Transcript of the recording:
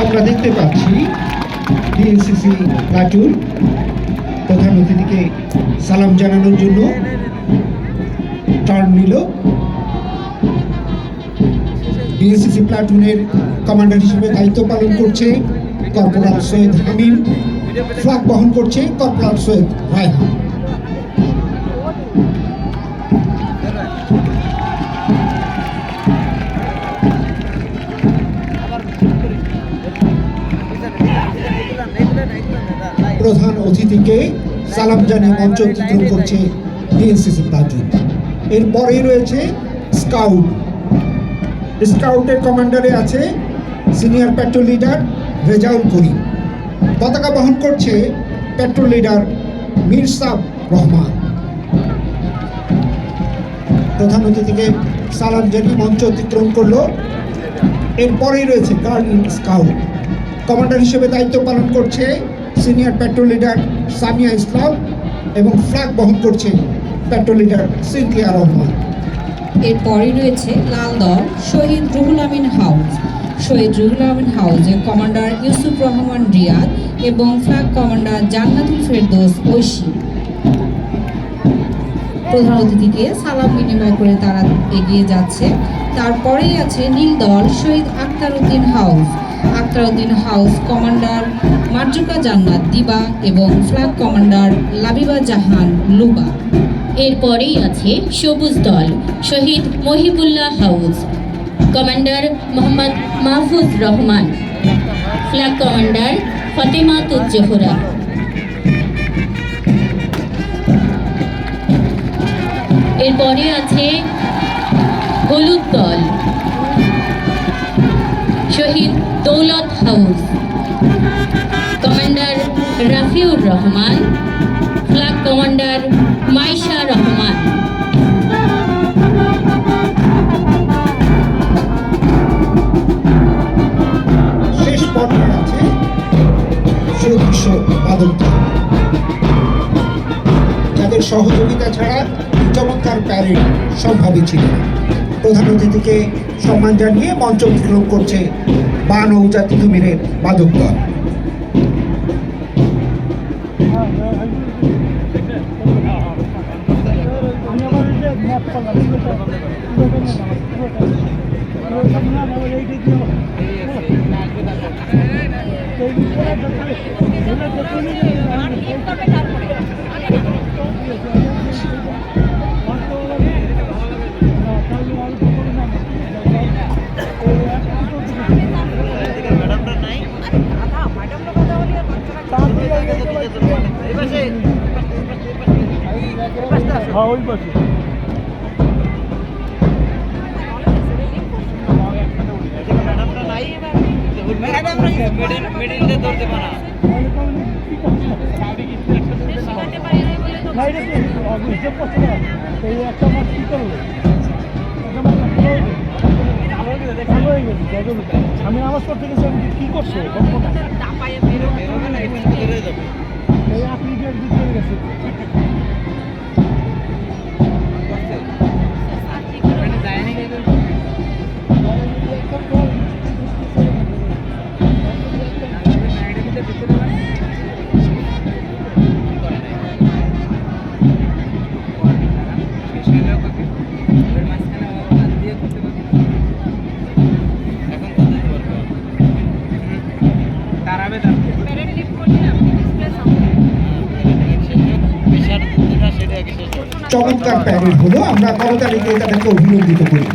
আমরা দেখতে পাচ্ছি ডিএনসিসি প্লাটুন প্রধান অতিথিকে সালাম জানানোর জন্য টার্ন নিল। ডিএনসিসি প্লাটুনের কমান্ডার হিসেবে দায়িত্ব পালন করছে কর্পোরাল সৈয়দ হামিম, ফ্ল্যাগ বহন করছে কর্পোরাল সৈয়দ রায়হান। প্রধান অতিথিকে সালাম জানিয়ে মঞ্চ অতিক্রম করছে ডিএনসিসি প্লাটুন। এরপরেই রয়েছে স্কাউট। স্কাউটের কমান্ডারে আছে senior petrol leader Rezaul Karim. পতাকা বহন করছে পেট্রোল লিডার মিরসাব রহমান। প্রধান অতিথিকে সালাম জানিয়ে মঞ্চ অতিক্রম করলো। এরপরেই রয়েছে গার্ল ইন স্কাউট। কমান্ডার হিসেবে দায়িত্ব পালন করছে senior petrol leader Samia Islam এবং ফ্ল্যাগ বহন করছে পেট্রোল লিডার সিনথিয়া রহমান। এরপরই রয়েছে লাল দল শহীদ রুহুল আমিন হাউস। শহীদ রুহুল আমিন হাউসের কমান্ডার ইউসুফ রহমান রিয়াদ এবং ফ্ল্যাগ কমান্ডার জান্নাতুল ফেরদৌস ঐশী। প্রধান অতিথিকে সালাম বিনিময় করে তারা এগিয়ে যাচ্ছে। তারপরেই আছে নীল দল Shaheed Akhtar Uddin house. Akhtar Uddin house commander Marjuka Jannat Diba এবং ফ্ল্যাগ কমান্ডার লাবিবা জাহান লুবা। এরপরেই আছে সবুজ দল Shaheed Mohibullah house, commander Mohammad Mahfuz Rahman, flag commander Fatema Tuzzohra. এরপরে আছে হলুদ দল Shaheed Daulat house, commander Rafiur Rahman, flag commander Maisha Rahman. শেষ পর্যায়ে আছে সুদৃশ্য বাদল দল, যাদের সহযোগিতা ছাড়া চমৎকার প্যারেড সম্ভবই ছিল না। প্রধান অতিথিকে সম্মান জানিয়ে মঞ্চ অতিক্রম করছে বান ও জাতি কুমিরের বাদক দল। আমি নামাজ পড়তে গেছি, আমি কি করছো আপনি গেছে চমৎকার প্যারেড হলো। আমরা করতালি দিয়ে তাদেরকে অভিনন্দিত করি।